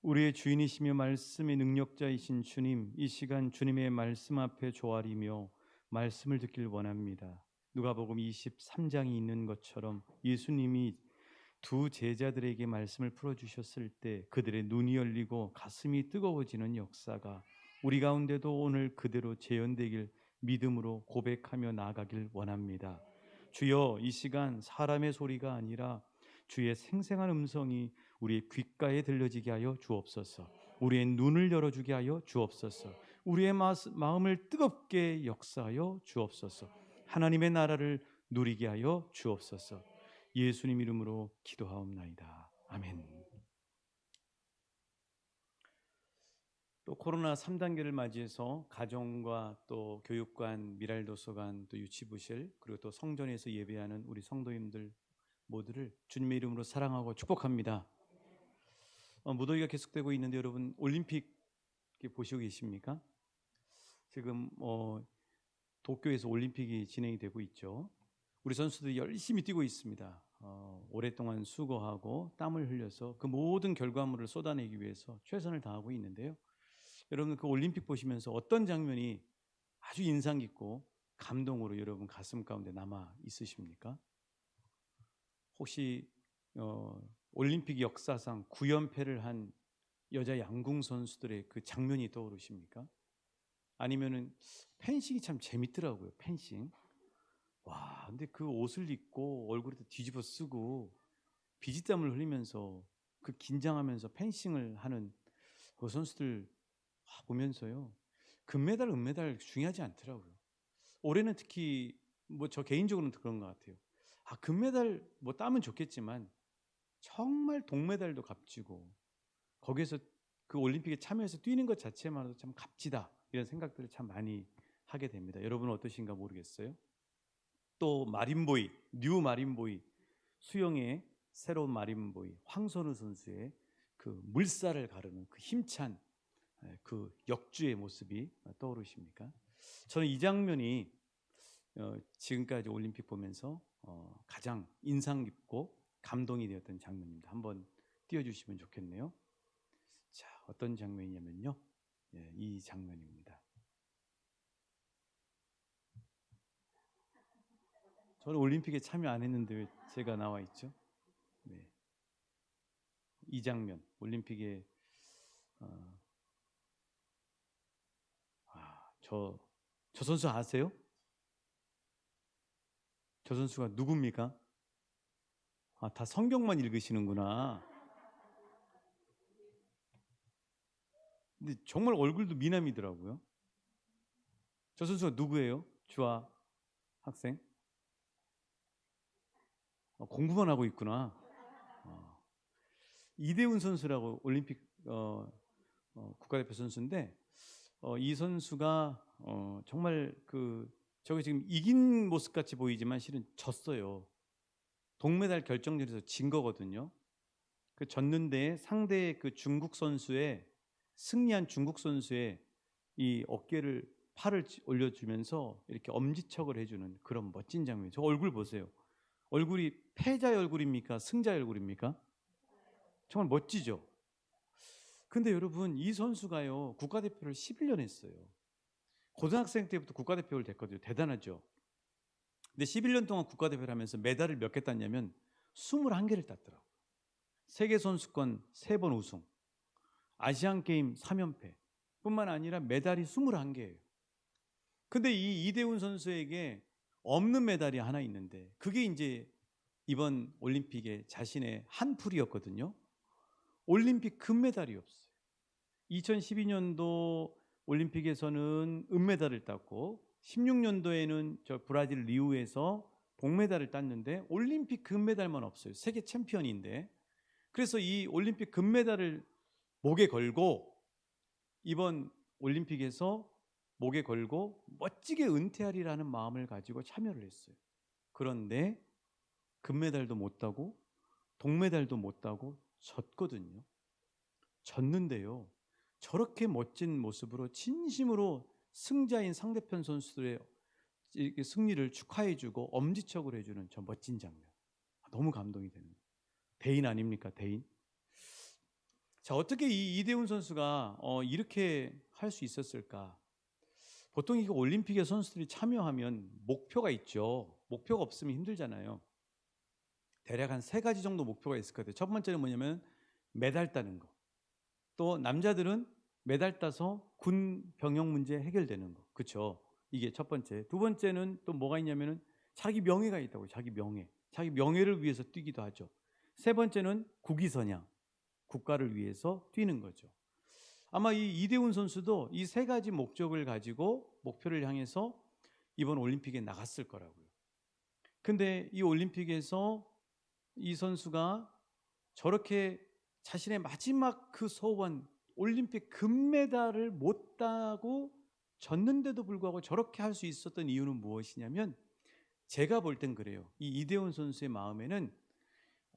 우리의 주인이시며 말씀의 능력자이신 주님, 이 시간 주님의 말씀 앞에 조아리며 말씀을 듣길 원합니다. 누가복음 23장이 있는 것처럼 예수님이 두 제자들에게 말씀을 풀어주셨을 때 그들의 눈이 열리고 가슴이 뜨거워지는 역사가 우리 가운데도 오늘 그대로 재현되길 믿음으로 고백하며 나아가길 원합니다. 주여, 이 시간 사람의 소리가 아니라 주의 생생한 음성이 우리의 귓가에 들려지게 하여 주옵소서. 우리의 눈을 열어주게 하여 주옵소서. 우리의 마음을 뜨겁게 역사하여 주옵소서. 하나님의 나라를 누리게 하여 주옵소서. 예수님 이름으로 기도하옵나이다. 아멘. 또 코로나 3단계를 맞이해서 가정과 또 교육관, 미랄도서관, 또 유치부실, 그리고 또 성전에서 예배하는 우리 성도님들 모두를 주님의 이름으로 사랑하고 축복합니다. 무더위가 계속되고 있는데 여러분 올림픽 보시고 계십니까? 지금 도쿄에서 올림픽이 진행이 되고 있죠. 우리 선수들이 열심히 뛰고 있습니다. 오랫동안 수고하고 땀을 흘려서 그 모든 결과물을 쏟아내기 위해서 최선을 다하고 있는데요. 여러분 그 올림픽 보시면서 어떤 장면이 아주 인상 깊고 감동으로 여러분 가슴 가운데 남아 있으십니까? 혹시 올림픽 역사상 9연패를 한 여자 양궁 선수들의 그 장면이 떠오르십니까? 아니면은 펜싱이 참 재밌더라고요. 펜싱. 와, 근데 그 옷을 입고 얼굴에다 뒤집어 쓰고 비지땀을 흘리면서 그 긴장하면서 펜싱을 하는 그 선수들 보면서요. 금메달, 은메달 중요하지 않더라고요. 올해는 특히 뭐 저 개인적으로는 그런 것 같아요. 금메달 뭐 따면 좋겠지만 정말 동메달도 값지고 거기에서 그 올림픽에 참여해서 뛰는 것 자체만으로도 참 값지다 이런 생각들을 참 많이 하게 됩니다. 여러분은 어떠신가 모르겠어요. 또 마린보이, 뉴 마린보이, 수영의 새로운 마린보이 황선우 선수의 그 물살을 가르는 그 힘찬 그 역주의 모습이 떠오르십니까? 저는 이 장면이 지금까지 올림픽 보면서 가장 인상 깊고 감동이 되었던 장면입니다. 한번 띄워주시면 좋겠네요. 자, 어떤 장면이냐면요. 이 장면입니다. 저는 올림픽에 참여 안 했는데 왜 제가 나와 있죠? 네. 이 장면, 올림픽에 저 선수 아세요? 저 선수가 누굽니까? 다 성경만 읽으시는구나. 근데 정말 얼굴도 미남이더라고요. 저 선수가 누구예요? 주아 학생? 공부만 하고 있구나. 이대훈 선수라고 올림픽 국가대표 선수인데 이 선수가 정말 저게 지금 이긴 모습 같이 보이지만 실은 졌어요. 동메달 결정전에서 진 거거든요. 그 졌는데 상대 그 중국 선수의 승리한 중국 선수의 이 어깨를 팔을 올려주면서 이렇게 엄지척을 해주는 그런 멋진 장면. 저 얼굴 보세요. 얼굴이 패자의 얼굴입니까? 승자의 얼굴입니까? 정말 멋지죠. 근데 여러분 이 선수가요 국가대표를 11년 했어요. 고등학생 때부터 국가대표를 됐거든요. 대단하죠. 근데 11년 동안 국가대표를 하면서 메달을 몇 개 땄냐면 21개를 땄더라고요. 세계선수권 3번 우승, 아시안게임 3연패 뿐만 아니라 메달이 21개예요. 근데 이 이대훈 선수에게 없는 메달이 하나 있는데 그게 이제 이번 올림픽에 자신의 한풀이었거든요. 올림픽 금메달이 없어요. 2012년도 올림픽에서는 은메달을 땄고 16년도에는 저 브라질 리우에서 동메달을 땄는데 올림픽 금메달만 없어요. 세계 챔피언인데. 그래서 이 올림픽 금메달을 목에 걸고 이번 올림픽에서 목에 걸고 멋지게 은퇴하리라는 마음을 가지고 참여를 했어요. 그런데 금메달도 못 따고 동메달도 못 따고 졌거든요. 졌는데요. 저렇게 멋진 모습으로 진심으로 승자인 상대편 선수들의 승리를 축하해주고 엄지척을 해주는 저 멋진 장면. 너무 감동이 되는 거예요. 대인 아닙니까? 대인. 자, 어떻게 이 이대훈 선수가 이렇게 할 수 있었을까? 보통 이거 올림픽에 선수들이 참여하면 목표가 있죠. 목표가 없으면 힘들잖아요. 대략 한 세 가지 정도 목표가 있을 것 같아요. 첫 번째는 뭐냐면 메달 따는 거. 또 남자들은 메달 따서 군 병역 문제 해결되는 거. 그렇죠? 이게 첫 번째. 두 번째는 또 뭐가 있냐면은 자기 명예가 있다고. 자기 명예. 자기 명예를 위해서 뛰기도 하죠. 세 번째는 국위선양. 국가를 위해서 뛰는 거죠. 아마 이 이대훈 선수도 이 세 가지 목적을 가지고 목표를 향해서 이번 올림픽에 나갔을 거라고요. 근데 이 올림픽에서 이 선수가 저렇게 자신의 마지막 그 소원 올림픽 금메달을 못 따고 졌는데도 불구하고 저렇게 할 수 있었던 이유는 무엇이냐면, 제가 볼 땐 그래요. 이 이대훈 선수의 마음에는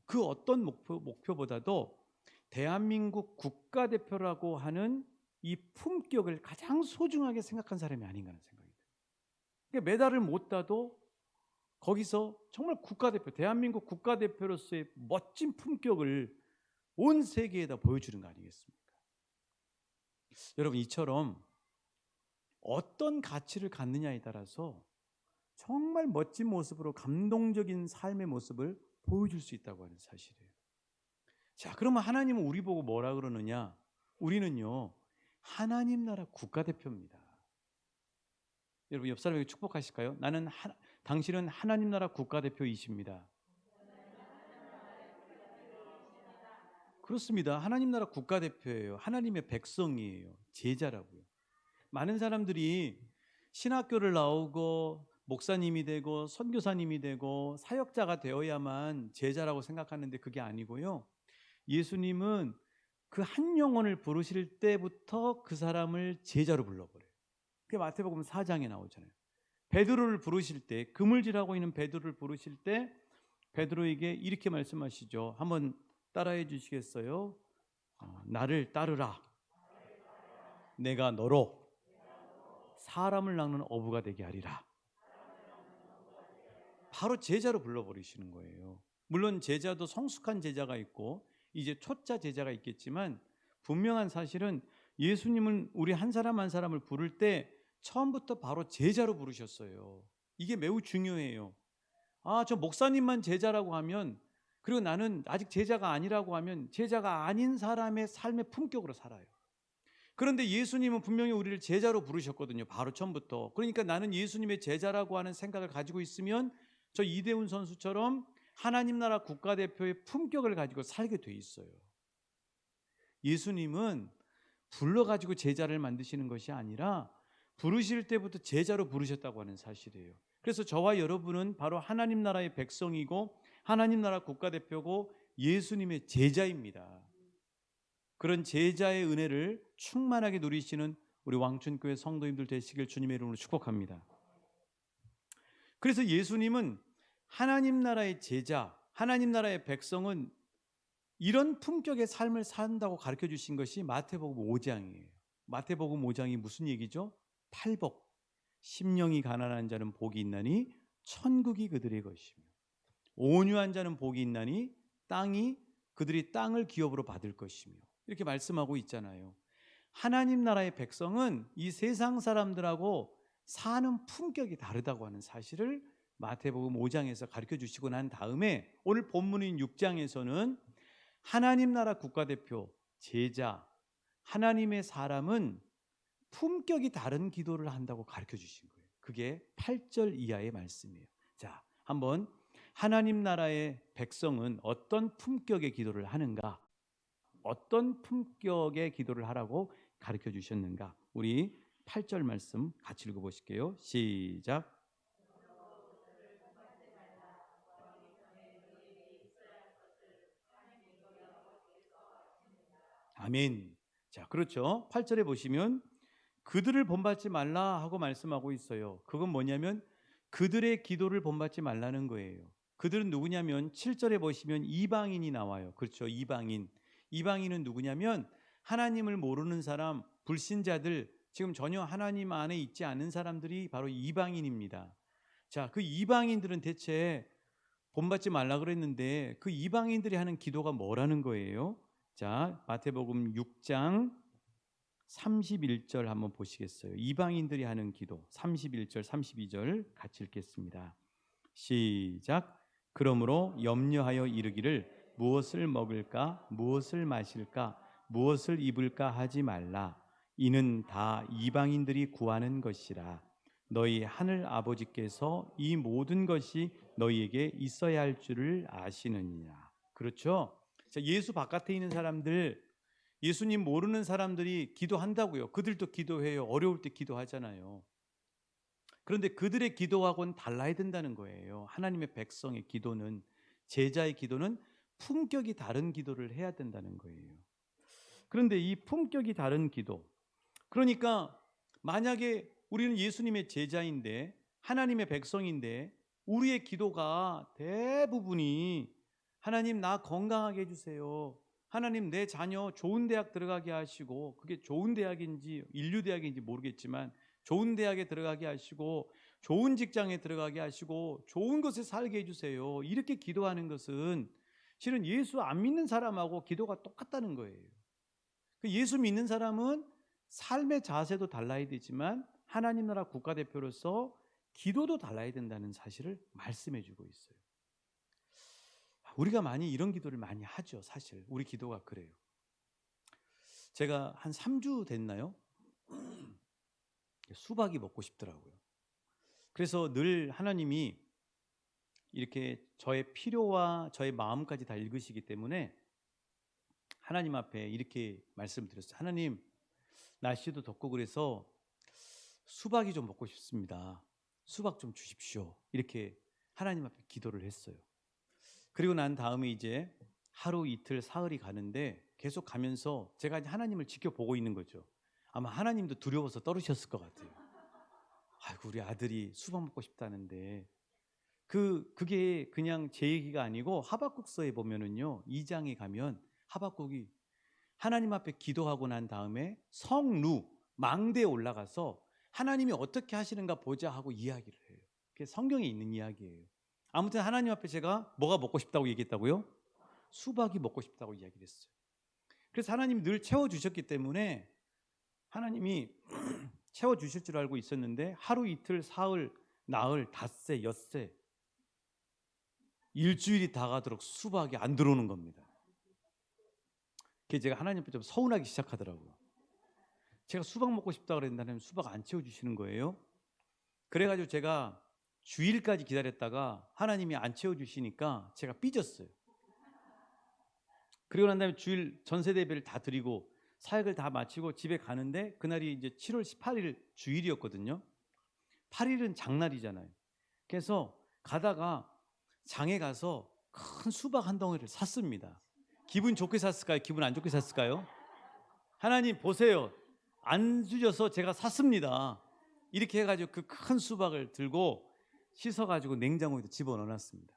그 어떤 목표보다도 대한민국 국가대표라고 하는 이 품격을 가장 소중하게 생각한 사람이 아닌가 하는 생각이 들어요. 그러니까 메달을 못 따도 거기서 정말 국가대표, 대한민국 국가대표로서의 멋진 품격을 온 세계에다 보여주는 거 아니겠습니까? 여러분, 이처럼 어떤 가치를 갖느냐에 따라서 정말 멋진 모습으로 감동적인 삶의 모습을 보여줄 수 있다고 하는 사실이에요. 자, 그러면 하나님은 우리 보고 뭐라 그러느냐? 우리는요, 하나님 나라 국가대표입니다. 여러분, 옆 사람에게 축복하실까요? 당신은 하나님 나라 국가대표이십니다. 그렇습니다. 하나님 나라 국가대표예요. 하나님의 백성이에요. 제자라고요. 많은 사람들이 신학교를 나오고 목사님이 되고 선교사님이 되고 사역자가 되어야만 제자라고 생각하는데 그게 아니고요. 예수님은 그 한 영혼을 부르실 때부터 그 사람을 제자로 불러버려요. 그게 마태복음 4장에 나오잖아요. 베드로를 부르실 때, 그물질하고 있는 베드로를 부르실 때 베드로에게 이렇게 말씀하시죠. 한번 따라해 주시겠어요? 나를 따르라. 내가 너로 사람을 낚는 어부가 되게 하리라. 바로 제자로 불러버리시는 거예요. 물론 제자도 성숙한 제자가 있고 이제 초짜 제자가 있겠지만, 분명한 사실은 예수님은 우리 한 사람 한 사람을 부를 때 처음부터 바로 제자로 부르셨어요. 이게 매우 중요해요. 저 목사님만 제자라고 하면, 그리고 나는 아직 제자가 아니라고 하면 제자가 아닌 사람의 삶의 품격으로 살아요. 그런데 예수님은 분명히 우리를 제자로 부르셨거든요. 바로 처음부터. 그러니까 나는 예수님의 제자라고 하는 생각을 가지고 있으면 저 이대훈 선수처럼 하나님 나라 국가대표의 품격을 가지고 살게 돼 있어요. 예수님은 불러가지고 제자를 만드시는 것이 아니라 부르실 때부터 제자로 부르셨다고 하는 사실이에요. 그래서 저와 여러분은 바로 하나님 나라의 백성이고 하나님 나라 국가대표고 예수님의 제자입니다. 그런 제자의 은혜를 충만하게 누리시는 우리 왕춘교회 성도님들 되시길 주님의 이름으로 축복합니다. 그래서 예수님은 하나님 나라의 제자, 하나님 나라의 백성은 이런 품격의 삶을 산다고 가르쳐 주신 것이 마태복음 5장이에요. 마태복음 5장이 무슨 얘기죠? 팔복. 심령이 가난한 자는 복이 있나니 천국이 그들의 것이며, 온유한 자는 복이 있나니 그들이 땅을 기업으로 받을 것이며, 이렇게 말씀하고 있잖아요. 하나님 나라의 백성은 이 세상 사람들하고 사는 품격이 다르다고 하는 사실을 마태복음 5장에서 가르쳐 주시고 난 다음에 오늘 본문인 6장에서는 하나님 나라 국가대표, 제자, 하나님의 사람은 품격이 다른 기도를 한다고 가르쳐 주신 거예요. 그게 8절 이하의 말씀이에요. 자, 한번 하나님 나라의 백성은 어떤 품격의 기도를 하는가? 어떤 품격의 기도를 하라고 가르쳐 주셨는가? 우리 8절 말씀 같이 읽어보실게요. 시작. 아멘. 자, 그렇죠. 8절에 보시면 그들을 본받지 말라 하고 말씀하고 있어요. 그건 뭐냐면 그들의 기도를 본받지 말라는 거예요. 그들은 누구냐면 7절에 보시면 이방인이 나와요. 그렇죠. 이방인. 이방인은 누구냐면 하나님을 모르는 사람, 불신자들, 지금 전혀 하나님 안에 있지 않은 사람들이 바로 이방인입니다. 자, 그 이방인들은 대체 본받지 말라 그랬는데 그 이방인들이 하는 기도가 뭐라는 거예요? 자, 마태복음 6장 31절 한번 보시겠어요? 이방인들이 하는 기도 31절 32절 같이 읽겠습니다. 시작. 그러므로 염려하여 이르기를 무엇을 먹을까 무엇을 마실까 무엇을 입을까 하지 말라. 이는 다 이방인들이 구하는 것이라. 너희 하늘 아버지께서 이 모든 것이 너희에게 있어야 할 줄을 아시느니라. 그렇죠? 자, 예수 바깥에 있는 사람들, 예수님 모르는 사람들이 기도한다고요. 그들도 기도해요. 어려울 때 기도하잖아요. 그런데 그들의 기도하고는 달라야 된다는 거예요. 하나님의 백성의 기도는, 제자의 기도는 품격이 다른 기도를 해야 된다는 거예요. 그런데 이 품격이 다른 기도, 그러니까 만약에 우리는 예수님의 제자인데 하나님의 백성인데 우리의 기도가 대부분이 하나님 나 건강하게 해주세요, 하나님 내 자녀 좋은 대학 들어가게 하시고, 그게 좋은 대학인지 인류 대학인지 모르겠지만 좋은 대학에 들어가게 하시고 좋은 직장에 들어가게 하시고 좋은 곳에 살게 해주세요, 이렇게 기도하는 것은 실은 예수 안 믿는 사람하고 기도가 똑같다는 거예요. 예수 믿는 사람은 삶의 자세도 달라야 되지만 하나님 나라 국가대표로서 기도도 달라야 된다는 사실을 말씀해 주고 있어요. 우리가 많이 이런 기도를 많이 하죠. 사실 우리 기도가 그래요. 제가 한 3주 됐나요? 수박이 먹고 싶더라고요. 그래서 늘 하나님이 이렇게 저의 필요와 저의 마음까지 다 읽으시기 때문에 하나님 앞에 이렇게 말씀드렸어요. 하나님, 날씨도 덥고 그래서 수박이 좀 먹고 싶습니다. 수박 좀 주십시오. 이렇게 하나님 앞에 기도를 했어요. 그리고 난 다음에 이제 하루 이틀 사흘이 가는데 계속 가면서 제가 이제 하나님을 지켜보고 있는 거죠. 아마 하나님도 두려워서 떨으셨을 것 같아요. 아이고, 우리 아들이 수박 먹고 싶다는데. 그게 그냥 제 얘기가 아니고 하박국서에 보면은요, 2장에 가면 하박국이 하나님 앞에 기도하고 난 다음에 성루 망대에 올라가서 하나님이 어떻게 하시는가 보자 하고 이야기를 해요. 그게 성경에 있는 이야기예요. 아무튼 하나님 앞에 제가 뭐가 먹고 싶다고 얘기했다고요? 수박이 먹고 싶다고 이야기를 했어요. 그래서 하나님이 늘 채워주셨기 때문에 하나님이 채워주실 줄 알고 있었는데 하루 이틀 사흘 나흘 닷새 엿새 일주일이 다 가도록 수박이 안 들어오는 겁니다. 그게 제가 하나님 앞에 좀 서운하기 시작하더라고요. 제가 수박 먹고 싶다 그랬는데 수박 안 채워주시는 거예요. 그래가지고 제가 주일까지 기다렸다가 하나님이 안 채워주시니까 제가 삐졌어요. 그리고 난 다음에 주일 전세대배를 다 드리고 사역을 다 마치고 집에 가는데 그날이 이제 7월 18일 주일이었거든요. 8일은 장날이잖아요. 그래서 가다가 장에 가서 큰 수박 한 덩이를 샀습니다. 기분 좋게 샀을까요? 기분 안 좋게 샀을까요? 하나님 보세요, 안 주셔서 제가 샀습니다. 이렇게 해가지고 그 큰 수박을 들고 씻어가지고 냉장고에 집어넣어놨습니다.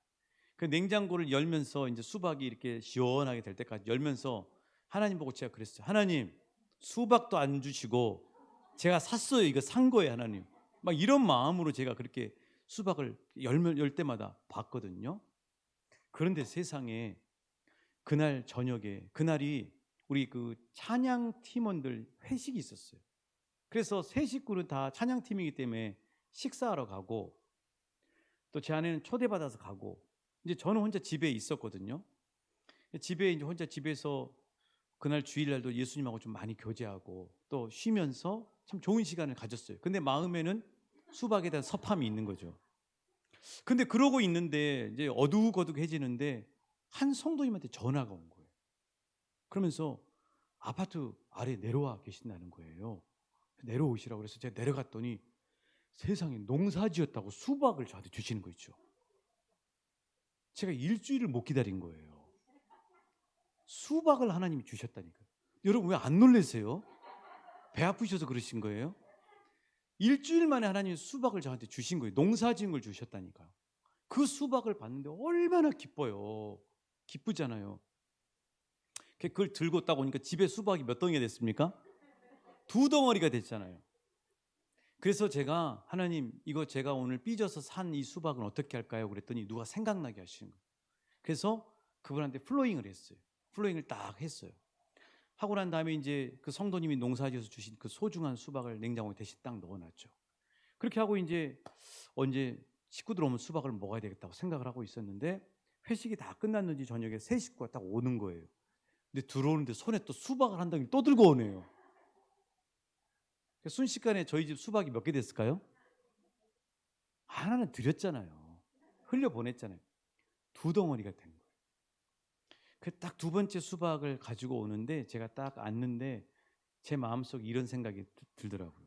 그 냉장고를 열면서 이제 수박이 이렇게 시원하게 될 때까지 열면서 하나님 보고 제가 그랬어요. 하나님, 수박도 안 주시고 제가 샀어요. 이거 산 거예요, 하나님. 막 이런 마음으로 제가 그렇게 수박을 열 때마다 봤거든요. 그런데 세상에 그날 저녁에, 그날이 우리 그 찬양 팀원들 회식이 있었어요. 그래서 세 식구는 다 찬양 팀이기 때문에 식사하러 가고 또 제 아내는 초대받아서 가고 이제 저는 혼자 집에 있었거든요. 집에 이제 혼자 집에서 그날 주일날도 예수님하고 좀 많이 교제하고 또 쉬면서 참 좋은 시간을 가졌어요. 근데 마음에는 수박에 대한 섭함이 있는 거죠. 근데 그러고 있는데 이제 어둑어둑해지는데 한 성도님한테 전화가 온 거예요. 그러면서 아파트 아래 내려와 계신다는 거예요. 내려오시라고 그래서 제가 내려갔더니 세상에 농사 지었다고 수박을 저한테 주시는 거 있죠. 제가 일주일을 못 기다린 거예요. 수박을 하나님이 주셨다니까요. 여러분 왜 안 놀라세요? 배 아프셔서 그러신 거예요? 일주일 만에 하나님이 수박을 저한테 주신 거예요. 농사 지은 걸 주셨다니까요. 그 수박을 봤는데 얼마나 기뻐요. 기쁘잖아요. 그걸 들고 딱 오니까 집에 수박이 몇 덩이가 됐습니까? 2덩어리가 됐잖아요. 그래서 제가 하나님, 이거 제가 오늘 삐져서 산 이 수박은 어떻게 할까요? 그랬더니 누가 생각나게 하시는 거예요. 그래서 그분한테 플로잉을 했어요. 플로잉을 딱 했어요. 하고 난 다음에 이제 그 성도님이 농사지어서 주신 그 소중한 수박을 냉장고에 대신 딱 넣어놨죠. 그렇게 하고 이제 언제 식구들 오면 수박을 먹어야 되겠다고 생각을 하고 있었는데 회식이 다 끝났는지 저녁에 세 식구가 딱 오는 거예요. 근데 들어오는데 손에 또 수박을 한 덩이 또 들고 오네요. 순식간에 저희 집 수박이 몇 개 됐을까요? 하나는 드렸잖아요. 흘려 보냈잖아요. 두 덩어리가 된 거예요. 그 딱 두 번째 수박을 가지고 오는데 제가 딱 앉는데 제 마음속에 이런 생각이 들더라고요.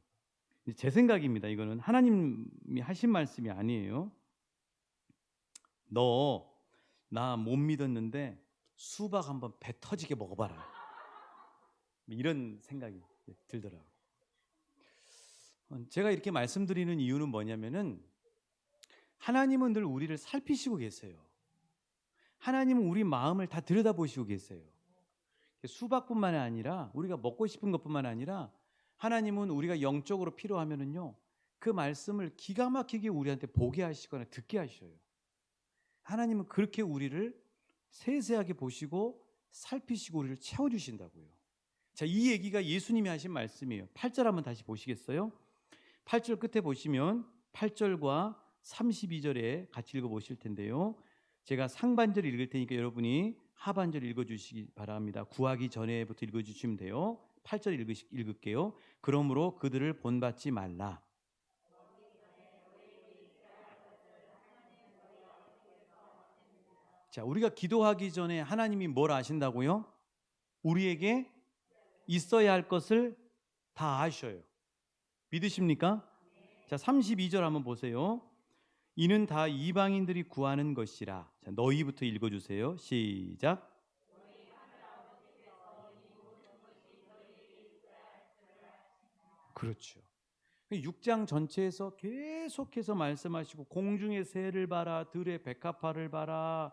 제 생각입니다. 이거는 하나님이 하신 말씀이 아니에요. 너 나 못 믿었는데 수박 한번 배 터지게 먹어봐라. 이런 생각이 들더라고요. 제가 이렇게 말씀드리는 이유는 뭐냐면은 하나님은 늘 우리를 살피시고 계세요. 하나님은 우리 마음을 다 들여다보시고 계세요. 수박뿐만 아니라 우리가 먹고 싶은 것뿐만 아니라 하나님은 우리가 영적으로 필요하면은요 그 말씀을 기가 막히게 우리한테 보게 하시거나 듣게 하셔요. 하나님은 그렇게 우리를 세세하게 보시고 살피시고 우리를 채워주신다고요. 자, 이 얘기가 예수님이 하신 말씀이에요. 8절 한번 다시 보시겠어요? 8절 끝에 보시면 8절과 32절에 같이 읽어보실 텐데요. 제가 상반절 읽을 테니까 여러분이 하반절 읽어주시기 바랍니다. 구하기 전에부터 읽어주시면 돼요. 8절 읽을게요. 그러므로 그들을 본받지 말라. 자, 우리가 기도하기 전에 하나님이 뭘 아신다고요? 우리에게 있어야 할 것을 다 아셔요. 믿으십니까? 자, 32절 한번 보세요. 이는 다 이방인들이 구하는 것이라. 자, 너희부터 읽어주세요. 시작. 그렇죠. 6장 전체에서 계속해서 말씀하시고 공중의 새를 봐라, 들의 백합화를 봐라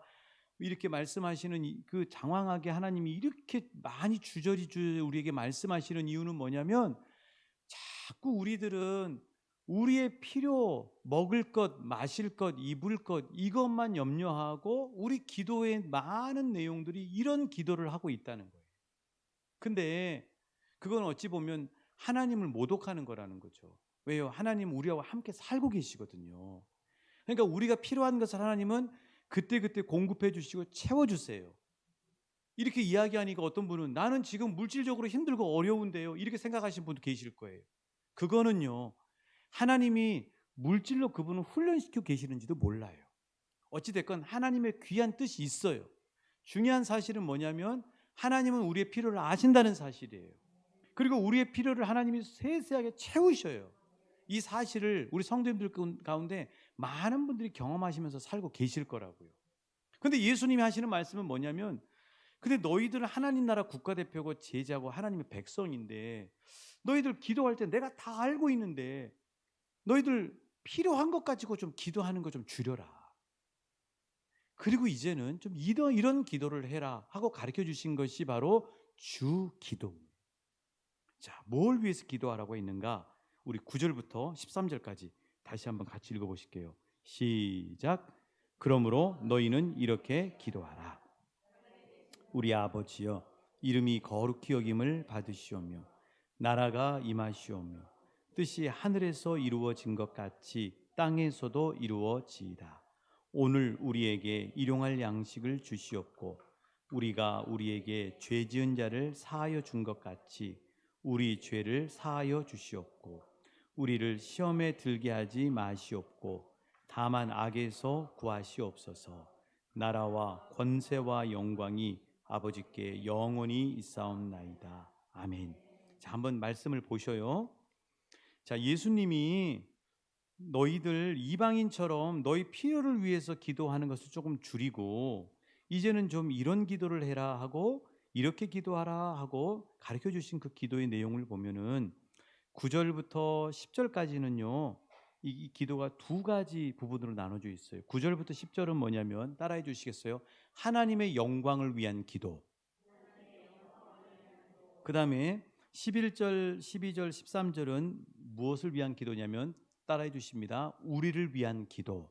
이렇게 말씀하시는 그 장황하게 하나님이 이렇게 많이 주저리 우리에게 말씀하시는 이유는 뭐냐면 자꾸 우리들은 우리의 필요, 먹을 것, 마실 것, 입을 것 이것만 염려하고 우리 기도의 많은 내용들이 이런 기도를 하고 있다는 거예요. 근데 그건 어찌 보면 하나님을 모독하는 거라는 거죠. 왜요? 하나님 우리와 함께 살고 계시거든요. 그러니까 우리가 필요한 것을 하나님은 그때그때 공급해 주시고 채워주세요. 이렇게 이야기하니까 어떤 분은 나는 지금 물질적으로 힘들고 어려운데요 이렇게 생각하시는 분도 계실 거예요. 그거는요 하나님이 물질로 그분을 훈련시키고 계시는지도 몰라요. 어찌됐건 하나님의 귀한 뜻이 있어요. 중요한 사실은 뭐냐면 하나님은 우리의 필요를 아신다는 사실이에요. 그리고 우리의 필요를 하나님이 세세하게 채우셔요. 이 사실을 우리 성도님들 가운데 많은 분들이 경험하시면서 살고 계실 거라고요. 근데 예수님이 하시는 말씀은 뭐냐면 근데 너희들은 하나님 나라 국가대표고 제자고 하나님의 백성인데 너희들 기도할 때 내가 다 알고 있는데 너희들 필요한 것 가지고 좀 기도하는 거 좀 줄여라. 그리고 이제는 좀 이런 기도를 해라 하고 가르쳐 주신 것이 바로 주 기도입니다. 자, 뭘 위해서 기도하라고 했는가? 우리 9절부터 13절까지 다시 한번 같이 읽어보실게요. 시작. 그러므로 너희는 이렇게 기도하라. 우리 아버지여, 이름이 거룩히 여김을 받으시오며 나라가 임하시오며 뜻이 하늘에서 이루어진 것 같이 땅에서도 이루어지이다. 오늘 우리에게 일용할 양식을 주시옵고 우리가 우리에게 죄 지은 자를 사하여 준 것 같이 우리 죄를 사하여 주시옵고 우리를 시험에 들게 하지 마시옵고 다만 악에서 구하시옵소서. 나라와 권세와 영광이 아버지께 영원히 있사옵나이다. 아멘. 자, 한번 말씀을 보셔요. 자, 예수님이 너희들 이방인처럼 너희 필요를 위해서 기도하는 것을 조금 줄이고 이제는 좀 이런 기도를 해라 하고 이렇게 기도하라 하고 가르쳐 주신 그 기도의 내용을 보면은 9절부터 10절까지는요. 이 기도가 두 가지 부분으로 나눠져 있어요. 9절부터 10절은 뭐냐면 따라해 주시겠어요? 하나님의 영광을 위한 기도. 그다음에 11절, 12절, 13절은 무엇을 위한 기도냐면 따라해 주십니다. 우리를 위한 기도.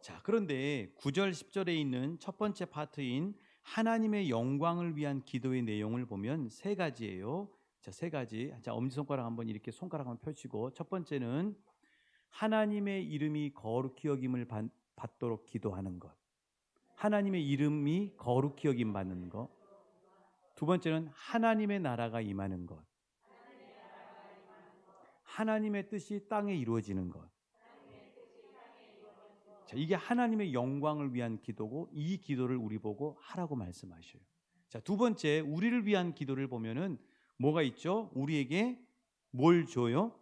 자, 그런데 9절, 10절에 있는 첫 번째 파트인 하나님의 영광을 위한 기도의 내용을 보면 세 가지예요. 자, 세 가지. 자, 엄지손가락 한번 이렇게 손가락 한번 펼치고, 첫 번째는 하나님의 이름이 거룩히 여김을 받도록 기도하는 것. 하나님의 이름이 거룩히 여김 받는 것. 두 번째는 하나님의 나라가 임하는 것. 하나님의 뜻이 땅에 이루어지는 것. 자, 이게 하나님의 영광을 위한 기도고, 이 기도를 우리 보고 하라고 말씀하셔요. 자, 두 번째, 우리를 위한 기도를 보면은 뭐가 있죠? 우리에게 뭘 줘요?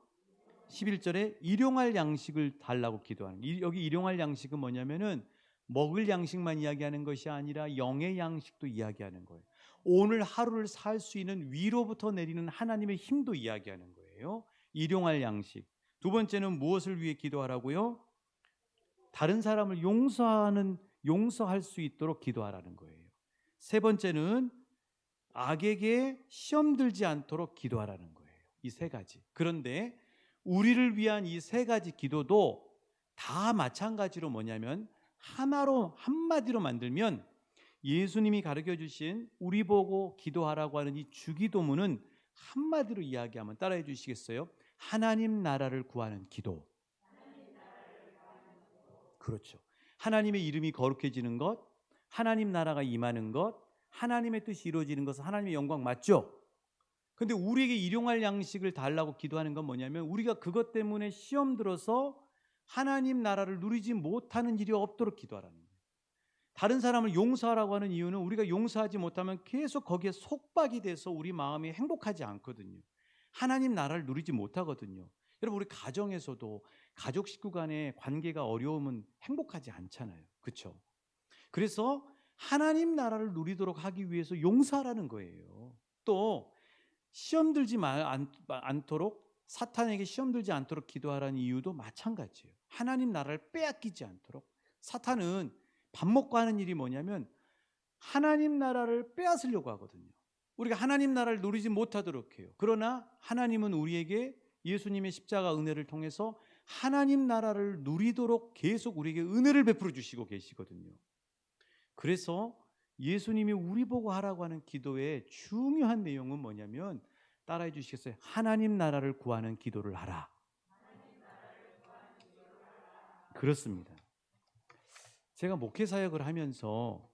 11절에 일용할 양식을 달라고 기도하는 거예요. 여기 일용할 양식은 뭐냐면은 먹을 양식만 이야기하는 것이 아니라 영의 양식도 이야기하는 거예요. 오늘 하루를 살 수 있는 위로부터 내리는 하나님의 힘도 이야기하는 거예요. 일용할 양식. 두 번째는 무엇을 위해 기도하라고요? 다른 사람을 용서할 수 있도록 기도하라는 거예요. 세 번째는 악에게 시험 들지 않도록 기도하라는 거예요. 이 세 가지. 그런데 우리를 위한 이 세 가지 기도도 다 마찬가지로 뭐냐면 하나로, 한마디로 만들면 예수님이 가르쳐 주신 우리 보고 기도하라고 하는 이 주기도문은 한마디로 이야기하면 따라해 주시겠어요? 하나님 나라를 구하는 기도. 그렇죠. 하나님의 이름이 거룩해지는 것, 하나님 나라가 임하는 것, 하나님의 뜻이 이루어지는 것은 하나님의 영광 맞죠? 근데 우리에게 일용할 양식을 달라고 기도하는 건 뭐냐면 우리가 그것 때문에 시험 들어서 하나님 나라를 누리지 못하는 일이 없도록 기도하라는 거예요. 다른 사람을 용서하라고 하는 이유는 우리가 용서하지 못하면 계속 거기에 속박이 돼서 우리 마음이 행복하지 않거든요. 하나님 나라를 누리지 못하거든요. 여러분, 우리 가정에서도 가족 식구 간의 관계가 어려우면 행복하지 않잖아요. 그렇죠? 그래서 하나님 나라를 누리도록 하기 위해서 용서하라는 거예요. 또 시험 들지 않도록, 사탄에게 시험 들지 않도록 기도하라는 이유도 마찬가지예요. 하나님 나라를 빼앗기지 않도록. 사탄은 밥 먹고 하는 일이 뭐냐면 하나님 나라를 빼앗으려고 하거든요. 우리가 하나님 나라를 누리지 못하도록 해요. 그러나 하나님은 우리에게 예수님의 십자가 은혜를 통해서 하나님 나라를 누리도록 계속 우리에게 은혜를 베풀어 주시고 계시거든요. 그래서 예수님이 우리 보고 하라고 하는 기도의 중요한 내용은 뭐냐면 따라해 주시겠어요? 하나님 나라를 구하는 기도를 하라. 그렇습니다. 제가 목회 사역을 하면서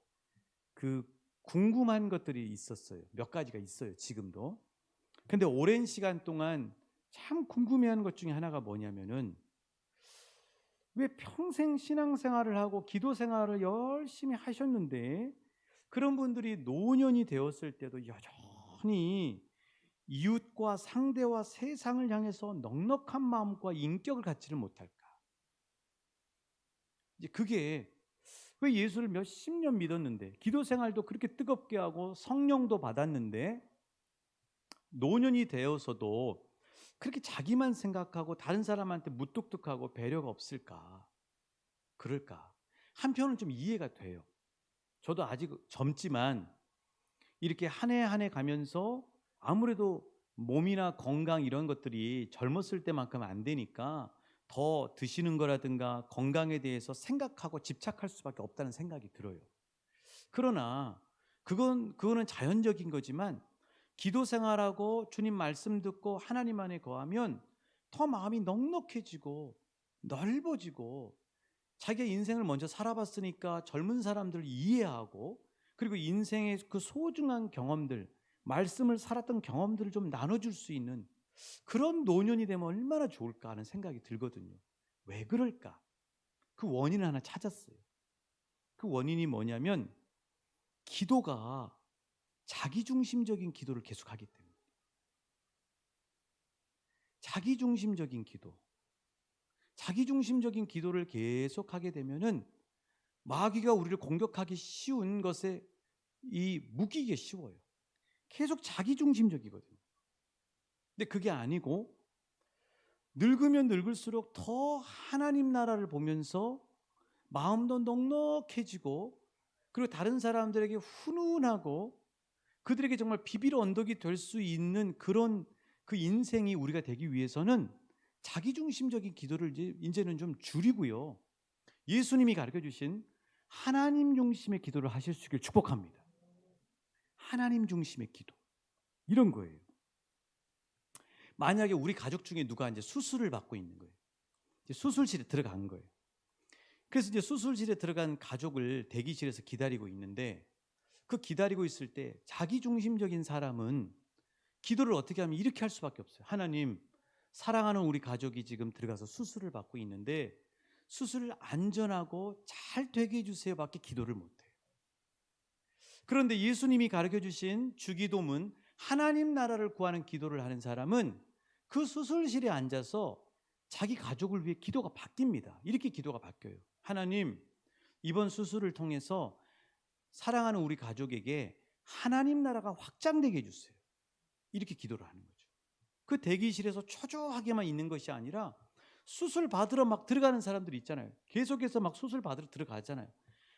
그 궁금한 것들이 있었어요. 몇 가지가 있어요, 지금도. 근데 오랜 시간 동안 참 궁금해하는 것 중에 하나가 뭐냐면은 왜 평생 신앙생활을 하고 기도 생활을 열심히 하셨는데 그런 분들이 노년이 되었을 때도 여전히 이웃과 상대와 세상을 향해서 넉넉한 마음과 인격을 갖지를 못할까? 이제 그게 왜 예수를 몇십 년 믿었는데 기도 생활도 그렇게 뜨겁게 하고 성령도 받았는데 노년이 되어서도 그렇게 자기만 생각하고 다른 사람한테 무뚝뚝하고 배려가 없을까? 그럴까? 한편은 좀 이해가 돼요. 저도 아직 젊지만 이렇게 한 해 한 해 가면서 아무래도 몸이나 건강 이런 것들이 젊었을 때만큼 안 되니까 더 드시는 거라든가 건강에 대해서 생각하고 집착할 수밖에 없다는 생각이 들어요. 그러나 그거는 자연적인 거지만 기도 생활하고 주님 말씀 듣고 하나님 안에 거하면 더 마음이 넉넉해지고 넓어지고 자기가 인생을 먼저 살아봤으니까 젊은 사람들을 이해하고 그리고 인생의 그 소중한 경험들, 말씀을 살았던 경험들을 좀 나눠줄 수 있는 그런 노년이 되면 얼마나 좋을까 하는 생각이 들거든요. 왜 그럴까? 그 원인을 하나 찾았어요. 그 원인이 뭐냐면 기도가 자기중심적인 기도를 계속하기 때문에. 자기중심적인 기도. 자기중심적인 기도를 계속하게 되면은 마귀가 우리를 공격하기 쉬운 것에 묶이기 쉬워요. 계속 자기중심적이거든요. 근데 그게 아니고 늙으면 늙을수록 더 하나님 나라를 보면서 마음도 넉넉해지고 그리고 다른 사람들에게 훈훈하고 그들에게 정말 비빌 언덕이 될 수 있는 그런 그 인생이 우리가 되기 위해서는 자기중심적인 기도를 이제는 좀 줄이고요. 예수님이 가르쳐 주신 하나님 중심의 기도를 하실 수 있기를 축복합니다. 하나님 중심의 기도. 이런 거예요. 만약에 우리 가족 중에 누가 이제 수술을 받고 있는 거예요. 이제 수술실에 들어간 거예요. 그래서 이제 수술실에 들어간 가족을 대기실에서 기다리고 있는데, 그 기다리고 있을 때 자기 중심적인 사람은 기도를 어떻게 하면 이렇게 할 수밖에 없어요. 하나님, 사랑하는 우리 가족이 지금 들어가서 수술을 받고 있는데 수술을 안전하고 잘 되게 해주세요 밖에 기도를 못해요. 그런데 예수님이 가르쳐 주신 주기도문, 하나님 나라를 구하는 기도를 하는 사람은 그 수술실에 앉아서 자기 가족을 위해 기도가 바뀝니다. 이렇게 기도가 바뀌어요. 하나님, 이번 수술을 통해서 사랑하는 우리 가족에게 하나님 나라가 확장되게 해주세요. 이렇게 기도를 하는 거죠. 그 대기실에서 초조하게만 있는 것이 아니라 수술 받으러 막 들어가는 사람들이 있잖아요. 계속해서 막 수술 받으러 들어가잖아요.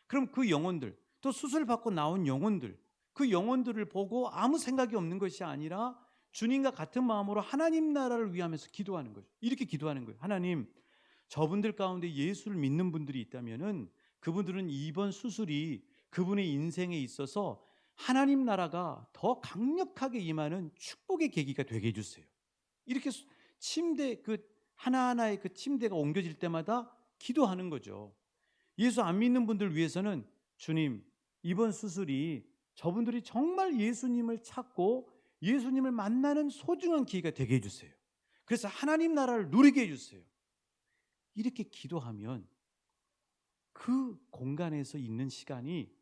그럼 그 영혼들, 또 수술 받고 나온 영혼들, 그 영혼들을 보고 아무 생각이 없는 것이 아니라 주님과 같은 마음으로 하나님 나라를 위하면서 기도하는 거죠. 이렇게 기도하는 거예요. 하나님, 저분들 가운데 예수를 믿는 분들이 있다면은 그분들은 이번 수술이 그분의 인생에 있어서 하나님 나라가 더 강력하게 임하는 축복의 계기가 되게 해주세요. 이렇게 침대 그 하나하나의 그 침대가 옮겨질 때마다 기도하는 거죠. 예수 안 믿는 분들 위해서는 주님, 이번 수술이 저분들이 정말 예수님을 찾고 예수님을 만나는 소중한 기회가 되게 해주세요. 그래서 하나님 나라를 누리게 해주세요. 이렇게 기도하면 그 공간에서 있는 시간이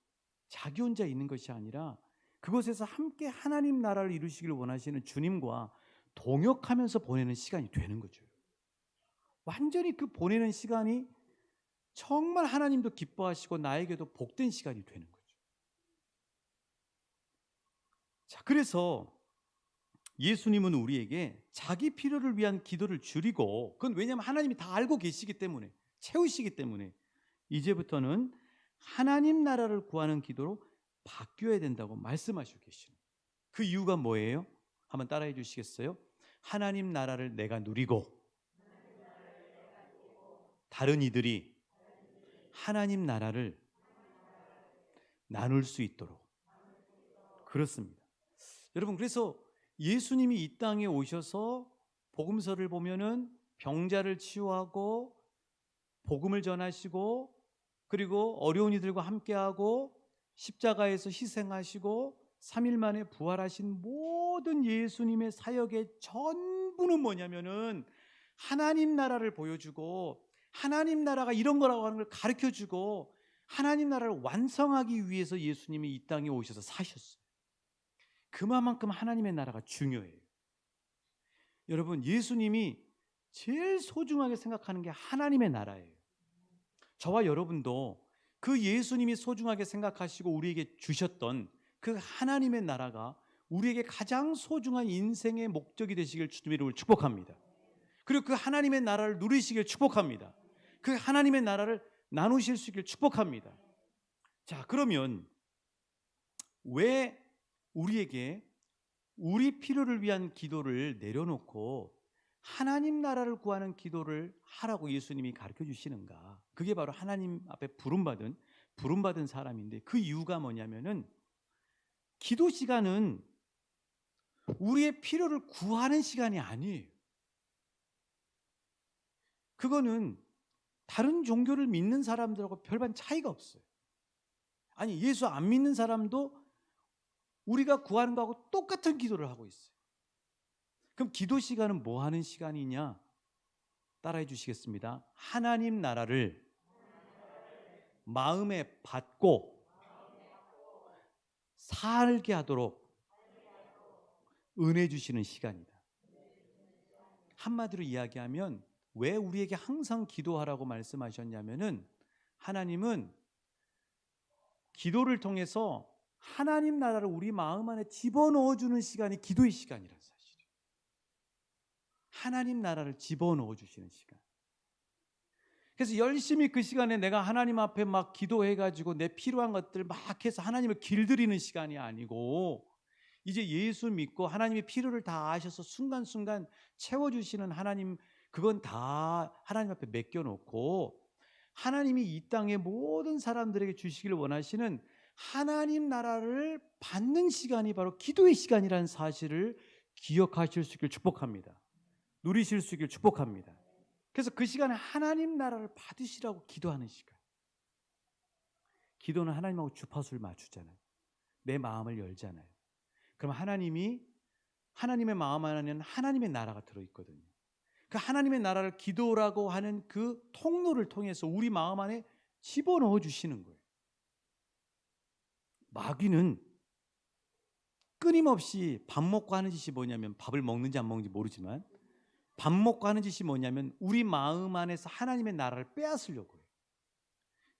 자기 혼자 있는 것이 아니라 그곳에서 함께 하나님 나라를 이루시길 원하시는 주님과 동역하면서 보내는 시간이 되는 거죠. 완전히 그 보내는 시간이 정말 하나님도 기뻐하시고 나에게도 복된 시간이 되는 거죠. 자, 그래서 예수님은 우리에게 자기 필요를 위한 기도를 줄이고, 그건 왜냐하면 하나님이 다 알고 계시기 때문에, 채우시기 때문에 이제부터는 하나님 나라를 구하는 기도로 바뀌어야 된다고 말씀하시고 계시는 거예요. 그 이유가 뭐예요? 한번 따라해 주시겠어요? 하나님 나라를 내가 누리고 다른 이들이 하나님 나라를 나눌 수 있도록. 그렇습니다. 여러분, 그래서 예수님이 이 땅에 오셔서 복음서를 보면은 병자를 치유하고 복음을 전하시고 그리고 어려운 이들과 함께하고 십자가에서 희생하시고 3일 만에 부활하신 모든 예수님의 사역의 전부는 뭐냐면은 하나님 나라를 보여주고 하나님 나라가 이런 거라고 하는 걸 가르쳐주고 하나님 나라를 완성하기 위해서 예수님이 이 땅에 오셔서 사셨어요. 그만큼 하나님의 나라가 중요해요. 여러분, 예수님이 제일 소중하게 생각하는 게 하나님의 나라예요. 저와 여러분도 그 예수님이 소중하게 생각하시고 우리에게 주셨던 그 하나님의 나라가 우리에게 가장 소중한 인생의 목적이 되시길 주님의 이름으로 축복합니다. 그리고 그 하나님의 나라를 누리시길 축복합니다. 그 하나님의 나라를 나누실 수 있길 축복합니다. 자, 그러면 왜 우리에게 우리 필요를 위한 기도를 내려놓고 하나님 나라를 구하는 기도를 하라고 예수님이 가르쳐 주시는가? 그게 바로 하나님 앞에 부름받은 사람인데, 그 이유가 뭐냐면은 기도 시간은 우리의 필요를 구하는 시간이 아니에요. 그거는 다른 종교를 믿는 사람들하고 별반 차이가 없어요. 아니, 예수 안 믿는 사람도 우리가 구하는 거하고 똑같은 기도를 하고 있어요. 그럼 기도 시간은 뭐 하는 시간이냐? 따라해 주시겠습니다. 하나님 나라를 마음에 받고 살게 하도록 은혜 주시는 시간이다. 한마디로 이야기하면 왜 우리에게 항상 기도하라고 말씀하셨냐면은 하나님은 기도를 통해서 하나님 나라를 우리 마음 안에 집어넣어주는 시간이 기도의 시간이라는 사실이에요. 하나님 나라를 집어넣어 주시는 시간. 그래서 열심히 그 시간에 내가 하나님 앞에 막 기도해가지고 내 필요한 것들 막 해서 하나님을 길들이는 시간이 아니고, 이제 예수 믿고 하나님의 필요를 다 아셔서 순간순간 채워주시는 하나님, 그건 다 하나님 앞에 맡겨놓고 하나님이 이 땅의 모든 사람들에게 주시길 원하시는 하나님 나라를 받는 시간이 바로 기도의 시간이라는 사실을 기억하실 수 있기를 축복합니다. 누리실 수 있기를 축복합니다. 그래서 그 시간에 하나님 나라를 받으시라고 기도하는 시간. 기도는 하나님하고 주파수를 맞추잖아요. 내 마음을 열잖아요. 그럼 하나님의 마음 안에는 하나님의 나라가 들어있거든요. 그 하나님의 나라를 기도라고 하는 그 통로를 통해서 우리 마음 안에 집어넣어 주시는 거예요. 마귀는 끊임없이 밥 먹고 하는 짓이 뭐냐면, 밥을 먹는지 안 먹는지 모르지만 밥 먹고 하는 짓이 뭐냐면 우리 마음 안에서 하나님의 나라를 빼앗으려고 해요.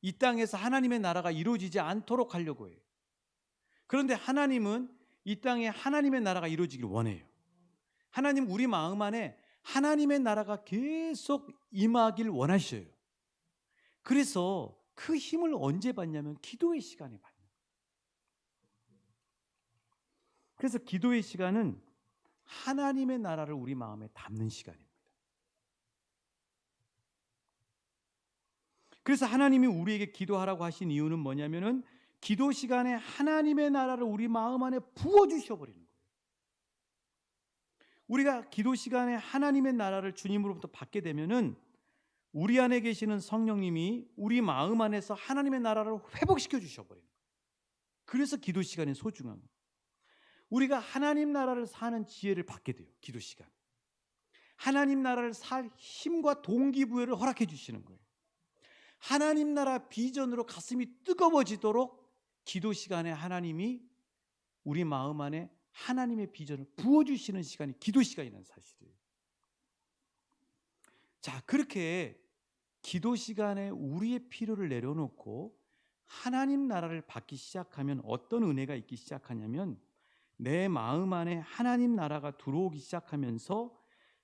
이 땅에서 하나님의 나라가 이루어지지 않도록 하려고 해요. 그런데 하나님은 이 땅에 하나님의 나라가 이루어지길 원해요. 하나님 우리 마음 안에 하나님의 나라가 계속 임하길 원하셔요. 그래서 그 힘을 언제 받냐면 기도의 시간에 받는 거예요. 그래서 기도의 시간은 하나님의 나라를 우리 마음에 담는 시간입니다. 그래서 하나님이 우리에게 기도하라고 하신 이유는 뭐냐면은 기도 시간에 하나님의 나라를 우리 마음 안에 부어주셔 버리는 거예요. 우리가 기도 시간에 하나님의 나라를 주님으로부터 받게 되면은 우리 안에 계시는 성령님이 우리 마음 안에서 하나님의 나라를 회복시켜 주셔 버리는 거예요. 그래서 기도 시간이 소중한 거예요. 우리가 하나님 나라를 사는 지혜를 받게 돼요. 기도 시간. 하나님 나라를 살 힘과 동기부여를 허락해 주시는 거예요. 하나님 나라 비전으로 가슴이 뜨거워지도록 기도 시간에 하나님이 우리 마음 안에 하나님의 비전을 부어주시는 시간이 기도 시간이라는 사실이에요. 자, 그렇게 기도 시간에 우리의 필요를 내려놓고 하나님 나라를 받기 시작하면 어떤 은혜가 있기 시작하냐면 내 마음 안에 하나님 나라가 들어오기 시작하면서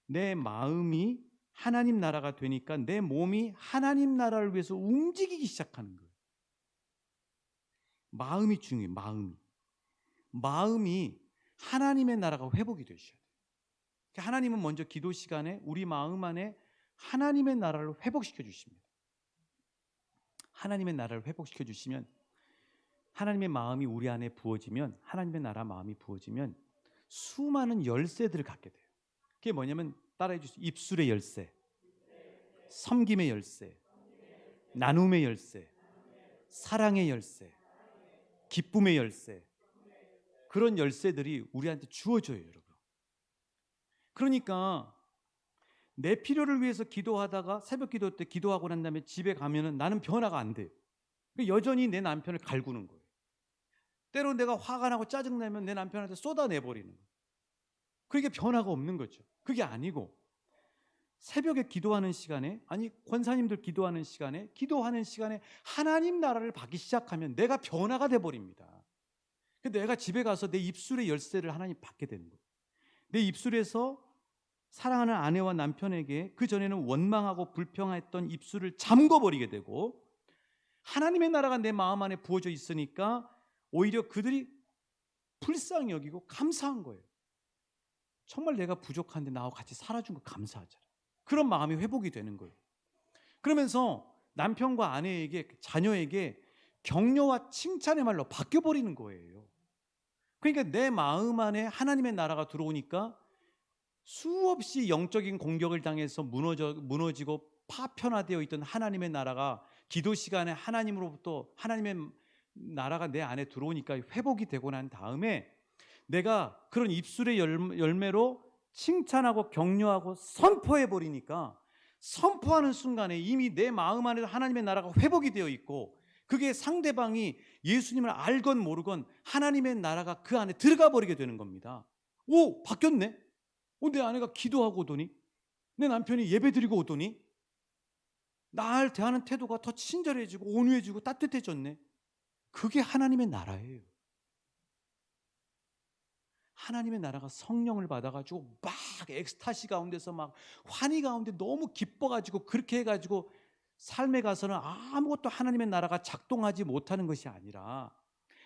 내 마음이 하나님 나라가 되니까 내 몸이 하나님 나라를 위해서 움직이기 시작하는 거예요. 마음이 중요해요. 마음이 하나님의 나라가 회복이 되셔야 돼요. 하나님은 먼저 기도 시간에 우리 마음 안에 하나님의 나라를 회복시켜 주십니다. 하나님의 나라를 회복시켜 주시면 하나님의 마음이 우리 안에 부어지면 하나님의 나라 마음이 부어지면 수많은 열쇠들을 갖게 돼요. 그게 뭐냐면 따라해 주세요. 입술의 열쇠, 섬김의 열쇠, 나눔의 열쇠, 사랑의 열쇠, 기쁨의 열쇠. 그런 열쇠들이 우리한테 주어져요, 여러분. 그러니까 내 필요를 위해서 기도하다가 새벽 기도 때 기도하고 난 다음에 집에 가면은 나는 변화가 안 돼요. 여전히 내 남편을 갈구는 거예요. 때로 내가 화가 나고 짜증나면 내 남편한테 쏟아내버리는 거예요. 그게 변화가 없는 거죠. 그게 아니고 새벽에 기도하는 시간에, 아니 권사님들 기도하는 시간에 하나님 나라를 받기 시작하면 내가 변화가 돼버립니다. 내가 집에 가서 내 입술의 열쇠를 하나님 받게 되는 거예요. 내 입술에서 사랑하는 아내와 남편에게 그전에는 원망하고 불평했던 입술을 잠궈버리게 되고 하나님의 나라가 내 마음 안에 부어져 있으니까 오히려 그들이 불쌍히 여기고 감사한 거예요. 정말 내가 부족한데 나하고 같이 살아준 거 감사하잖아요. 그런 마음이 회복이 되는 거예요. 그러면서 남편과 아내에게, 자녀에게 격려와 칭찬의 말로 바뀌어버리는 거예요. 그러니까 내 마음 안에 하나님의 나라가 들어오니까 수없이 영적인 공격을 당해서 무너지고 파편화되어 있던 하나님의 나라가 기도 시간에 하나님으로부터 하나님의 나라가 내 안에 들어오니까 회복이 되고 난 다음에 내가 그런 입술의 열매로 칭찬하고 격려하고 선포해 버리니까 선포하는 순간에 이미 내 마음 안에 하나님의 나라가 회복이 되어 있고 그게 상대방이 예수님을 알건 모르건 하나님의 나라가 그 안에 들어가 버리게 되는 겁니다. 오, 바뀌었네. 내 아내가 기도하고 오더니, 내 남편이 예배 드리고 오더니 날 대하는 태도가 더 친절해지고 온유해지고 따뜻해졌네. 그게 하나님의 나라예요. 하나님의 나라가 성령을 받아가지고 막 엑스타시 가운데서 막 환희 가운데 너무 기뻐가지고 그렇게 해가지고 삶에 가서는 아무것도 하나님의 나라가 작동하지 못하는 것이 아니라,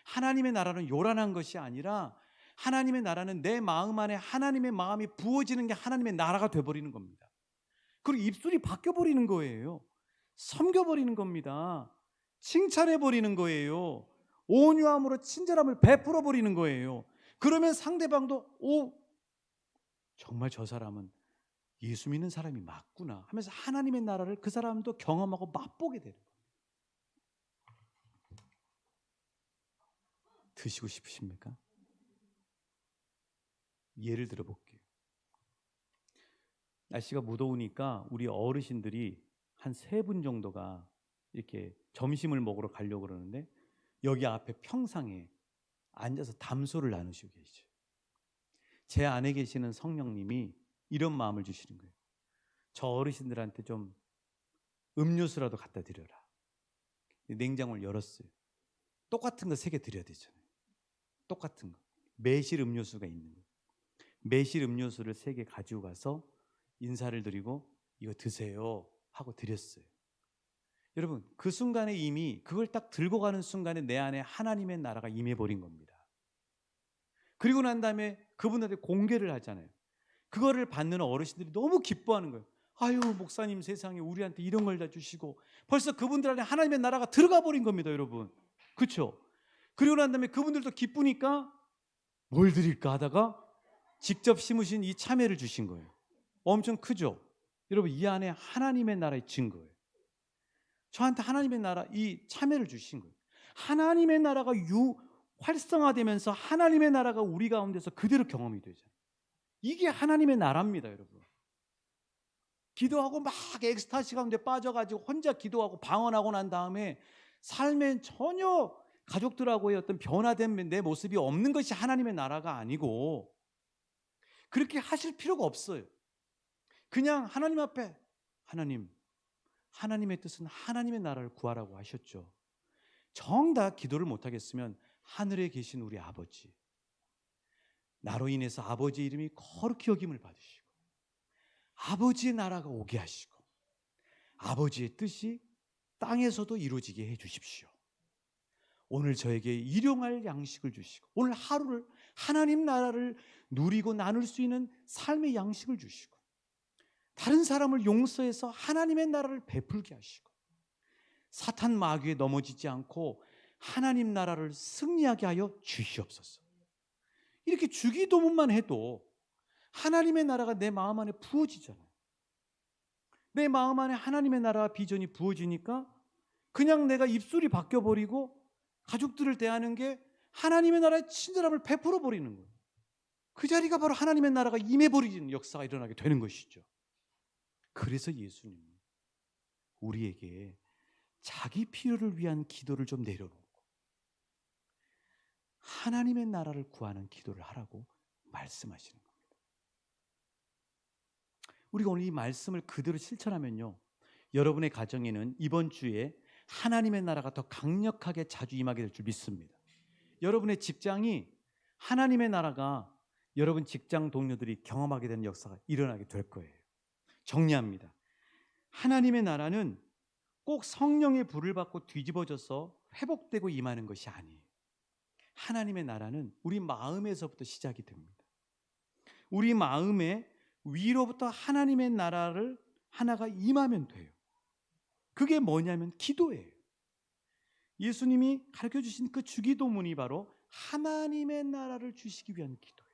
하나님의 나라는 요란한 것이 아니라 하나님의 나라는 내 마음 안에 하나님의 마음이 부어지는 게 하나님의 나라가 돼버리는 겁니다. 그리고 입술이 바뀌어버리는 거예요. 섬겨버리는 겁니다. 칭찬해버리는 거예요. 온유함으로 친절함을 베풀어 버리는 거예요. 그러면 상대방도 정말 저 사람은 예수 믿는 사람이 맞구나 하면서 하나님의 나라를 그 사람도 경험하고 맛보게 되는 거예요. 드시고 싶으십니까? 예를 들어 볼게요. 날씨가 무더우니까 우리 어르신들이 한 3분 정도가 이렇게 점심을 먹으러 가려고 그러는데 여기 앞에 평상에 앉아서 담소를 나누시고 계시죠. 제 안에 계시는 성령님이 이런 마음을 주시는 거예요. 저 어르신들한테 좀 음료수라도 갖다 드려라. 냉장고를 열었어요. 똑같은 거 3개 드려야 되잖아요. 똑같은 거. 매실 음료수가 있는 거예요. 매실 음료수를 3개 가지고 가서 인사를 드리고 이거 드세요 하고 드렸어요. 여러분, 그 순간에 이미 그걸 딱 들고 가는 순간에 내 안에 하나님의 나라가 임해버린 겁니다. 그리고 난 다음에 그분한테 공개를 하잖아요. 그거를 받는 어르신들이 너무 기뻐하는 거예요. 아유, 목사님 세상에 우리한테 이런 걸 다 주시고 벌써 그분들 안에 하나님의 나라가 들어가 버린 겁니다, 여러분. 그렇죠? 그리고 난 다음에 그분들도 기쁘니까 뭘 드릴까 하다가 직접 심으신 이 참외를 주신 거예요. 엄청 크죠? 여러분, 이 안에 하나님의 나라의 증거예요. 저한테 하나님의 나라 이 참여를 주신 거예요. 하나님의 나라가 활성화되면서 하나님의 나라가 우리 가운데서 그대로 경험이 되잖아요. 이게 하나님의 나라입니다, 여러분. 기도하고 막 엑스타시 가운데 빠져가지고 혼자 기도하고 방언하고 난 다음에 삶에 전혀 가족들하고의 어떤 변화된 내 모습이 없는 것이 하나님의 나라가 아니고 그렇게 하실 필요가 없어요. 그냥 하나님 앞에 하나님의 뜻은 하나님의 나라를 구하라고 하셨죠. 정작 기도를 못하겠으면 하늘에 계신 우리 아버지, 나로 인해서 아버지의 이름이 거룩히 여김을 받으시고 아버지의 나라가 오게 하시고 아버지의 뜻이 땅에서도 이루어지게 해 주십시오. 오늘 저에게 일용할 양식을 주시고 오늘 하루를 하나님 나라를 누리고 나눌 수 있는 삶의 양식을 주시고 다른 사람을 용서해서 하나님의 나라를 베풀게 하시고 사탄 마귀에 넘어지지 않고 하나님 나라를 승리하게 하여 주시옵소서. 이렇게 주기도문만 해도 하나님의 나라가 내 마음 안에 부어지잖아요. 내 마음 안에 하나님의 나라 비전이 부어지니까 그냥 내가 입술이 바뀌어버리고 가족들을 대하는 게 하나님의 나라의 친절함을 베풀어 버리는 거예요. 그 자리가 바로 하나님의 나라가 임해버리는 역사가 일어나게 되는 것이죠. 그래서 예수님은 우리에게 자기 필요를 위한 기도를 좀 내려놓고 하나님의 나라를 구하는 기도를 하라고 말씀하시는 겁니다. 우리가 오늘 이 말씀을 그대로 실천하면요, 여러분의 가정에는 이번 주에 하나님의 나라가 더 강력하게 자주 임하게 될 줄 믿습니다. 여러분의 직장이 하나님의 나라가 여러분 직장 동료들이 경험하게 되는 역사가 일어나게 될 거예요. 정리합니다. 하나님의 나라는 꼭 성령의 불을 받고 뒤집어져서 회복되고 임하는 것이 아니에요. 하나님의 나라는 우리 마음에서부터 시작이 됩니다. 우리 마음에 위로부터 하나님의 나라를 하나가 임하면 돼요. 그게 뭐냐면 기도예요. 예수님이 가르쳐 주신 그 주기도문이 바로 하나님의 나라를 주시기 위한 기도예요.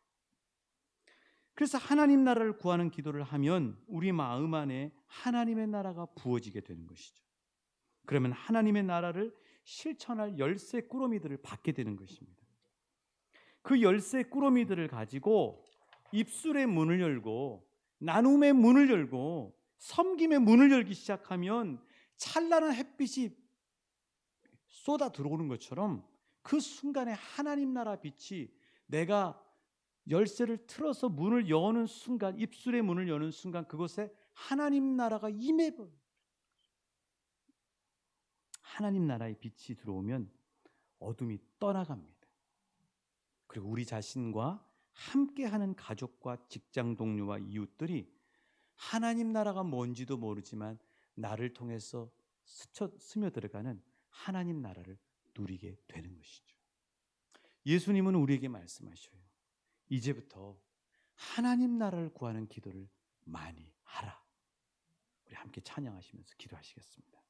그래서 하나님 나라를 구하는 기도를 하면 우리 마음 안에 하나님의 나라가 부어지게 되는 것이죠. 그러면 하나님의 나라를 실천할 열쇠 꾸러미들을 받게 되는 것입니다. 그 열쇠 꾸러미들을 가지고 입술의 문을 열고 나눔의 문을 열고 섬김의 문을 열기 시작하면 찬란한 햇빛이 쏟아 들어오는 것처럼 그 순간에 하나님 나라 빛이 내가 열쇠를 틀어서 문을 여는 순간, 입술의 문을 여는 순간 그곳에 하나님 나라가 임해버려요. 하나님 나라의 빛이 들어오면 어둠이 떠나갑니다. 그리고 우리 자신과 함께하는 가족과 직장 동료와 이웃들이 하나님 나라가 뭔지도 모르지만 나를 통해서 스며들어가는 하나님 나라를 누리게 되는 것이죠. 예수님은 우리에게 말씀하셔요. 이제부터 하나님 나라를 구하는 기도를 많이 하라. 우리 함께 찬양하시면서 기도하시겠습니다.